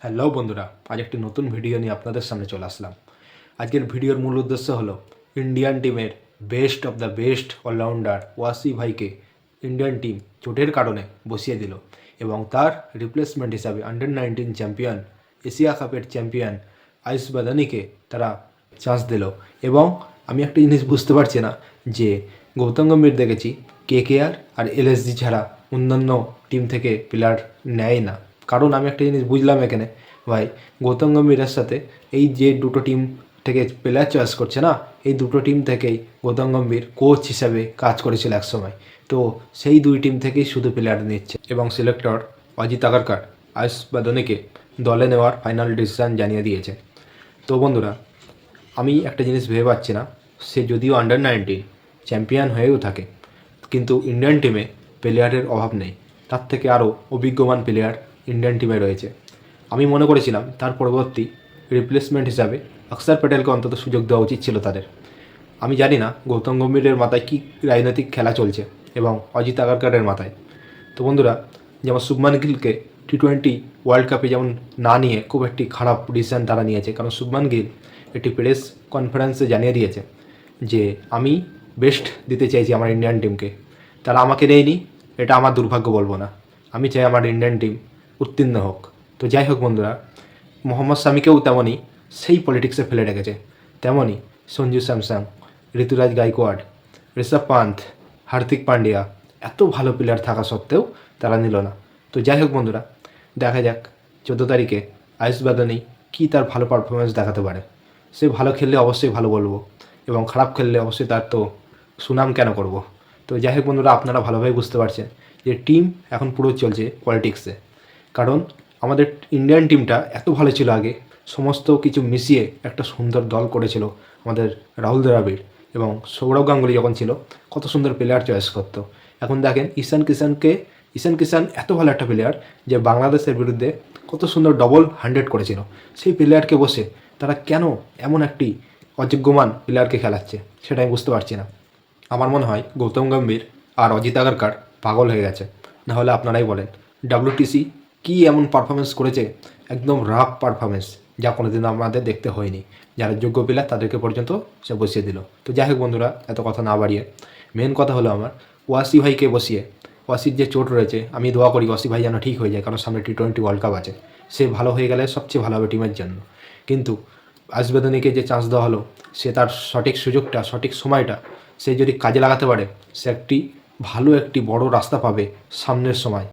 Hello বন্ধুরা, আজ একটি নতুন ভিডিও নিয়ে আপনাদের সামনে চলে আসলাম। আজকের ভিডিওর মূল উদ্দেশ্য হলো ইন্ডিয়ান টিমের best of the best allrounder Wasi ভাইকে ইন্ডিয়ান টিম চোটের কারণে বসিয়ে দিল এবং তার রিপ্লেসমেন্ট হিসাবে আন্ডার-19 চ্যাম্পিয়ন, এশিয়া কাপের চ্যাম্পিয়ন আয়ুষ বাদানিকে তারা চান্স দিল। এবং আমি একটা জিনিস বুঝতে পারছি না যে গৌতম গম্ভীর দেখেছি কেকেআর আর এলএসজি ছাড়া অন্যান্য টিম থেকে প্লেয়ার নেয় না। কারণ আমি একটা জিনিস বুঝলাম এখানে, ভাই গৌতম গম্ভীরের সাথে এই যে দুটো টিম থেকে প্লেয়ার চয়েস করছে না, এই দুটো টিম থেকেই গৌতম গম্ভীর কোচ হিসাবে কাজ করেছিল একসময়। তো সেই দুই টিম থেকেই শুধু প্লেয়ার নিচ্ছে এবং সিলেক্টর অজিত আগারকার আয়ুষ বাদনিকে দলে নেওয়ার ফাইনাল ডিসিশান জানিয়ে দিয়েছে। তো বন্ধুরা, আমি একটা জিনিস ভেবে পাচ্ছি না, সে যদিও আন্ডার-19 চ্যাম্পিয়ন হয়েও থাকে, কিন্তু ইন্ডিয়ান টিমে প্লেয়ারের অভাব নেই। তার থেকে আরও অভিজ্ঞমান প্লেয়ার ইন্ডিয়ান টিমে রয়েছে। আমি মনে করেছিলাম তার পরবর্তী রিপ্লেসমেন্ট হিসাবে অক্ষর প্যাটেলকে অন্তত সুযোগ দেওয়া উচিত ছিল তাদের। আমি জানি না গৌতম গম্ভীরের মাথায় কী রাজনৈতিক খেলা চলছে এবং অজিত আগারকারের মাথায়। তো বন্ধুরা, যেমন শুভমান গিলকে টি-20 ওয়ার্ল্ড কাপে যেমন না নিয়ে খুব একটি খারাপ ডিসিশন তারা নিয়েছে, কারণ শুভমান গিল একটি প্রেস কনফারেন্সে জানিয়ে দিয়েছে যে আমি বেস্ট দিতে চাইছি আমার ইন্ডিয়ান টিমকে, তারা আমাকে নেয়নি, এটা আমার দুর্ভাগ্য বলবো না, আমি চাই আমার ইন্ডিয়ান টিম উত্তীর্ণ হোক। তো যাই হোক বন্ধুরা, মোহাম্মদ শামিকেও তেমনই সেই পলিটিক্সে ফেলে রেখেছে, তেমনই সঞ্জু স্যামসং, ঋতুরাজ গাইকোয়াড়, ঋষভ পান্থ, হার্দিক পান্ডিয়া, এত ভালো প্লেয়ার থাকা সত্ত্বেও তারা নিল না। তো যাই হোক বন্ধুরা, দেখা যাক 14 তারিখে আয়ুষ বাদানি কী তার ভালো পারফরমেন্স দেখাতে পারে। সে ভালো খেললে অবশ্যই ভালো বলবো এবং খারাপ খেললে অবশ্যই তার তো সুনাম কেন করব। তো যাই হোক বন্ধুরা, আপনারা ভালোভাবে বুঝতে পারছেন যে টিম এখন পুরো চলছে পলিটিক্সে। কারণ আমাদের ইন্ডিয়ান টিমটা এত ভালো ছিল আগে, সমস্ত কিছু মিশিয়ে একটা সুন্দর দল করেছিল আমাদের রাহুল দ্রাবিড়, এবং সৌরভ গাঙ্গুলি যখন ছিল কত সুন্দর প্লেয়ার চয়েস করতো। এখন দেখেন ঈশান কিষান এত ভালো একটা প্লেয়ার যে বাংলাদেশের বিরুদ্ধে কত সুন্দর ডবল 100 করেছিল। সেই প্লেয়ারকে বসে তারা কেন এমন একটি অযোগ্যমান প্লেয়ারকে খেলাচ্ছে সেটা আমি বুঝতে পারছি না। আমার মনে হয় গৌতম গম্ভীর আর অজিত আগারকার পাগল হয়ে গেছে। নাহলে আপনারাই বলেন, WTC কী এমন পারফরমেন্স করেছে, একদম রাফ পারফরমেন্স, যা কোনোদিন আমাদের দেখতে হয়নি। যারা যোগ্য প্লেয়ার তাদেরকে পর্যন্ত সে বসিয়ে দিল। তো যাই হোক বন্ধুরা, এত কথা না বাড়িয়ে মেন কথা হলো আমার ওয়াসি ভাইকে বসিয়ে, ওয়াসির যে চোট রয়েছে, আমি দোয়া করি ওয়াসি ভাই যেন ঠিক হয়ে যায়, কারণ সামনে টি-20 ওয়ার্ল্ড কাপ আছে। সে ভালো হয়ে গেলে সবচেয়ে ভালো হবে টিমের জন্য। কিন্তু আয়ুষ বাদানিকে যে চান্স দেওয়া হলো, সে তার সঠিক সুযোগটা, সঠিক সময়টা সে যদি কাজে লাগাতে পারে, সে একটি ভালো একটি বড় রাস্তা পাবে সামনের সময়।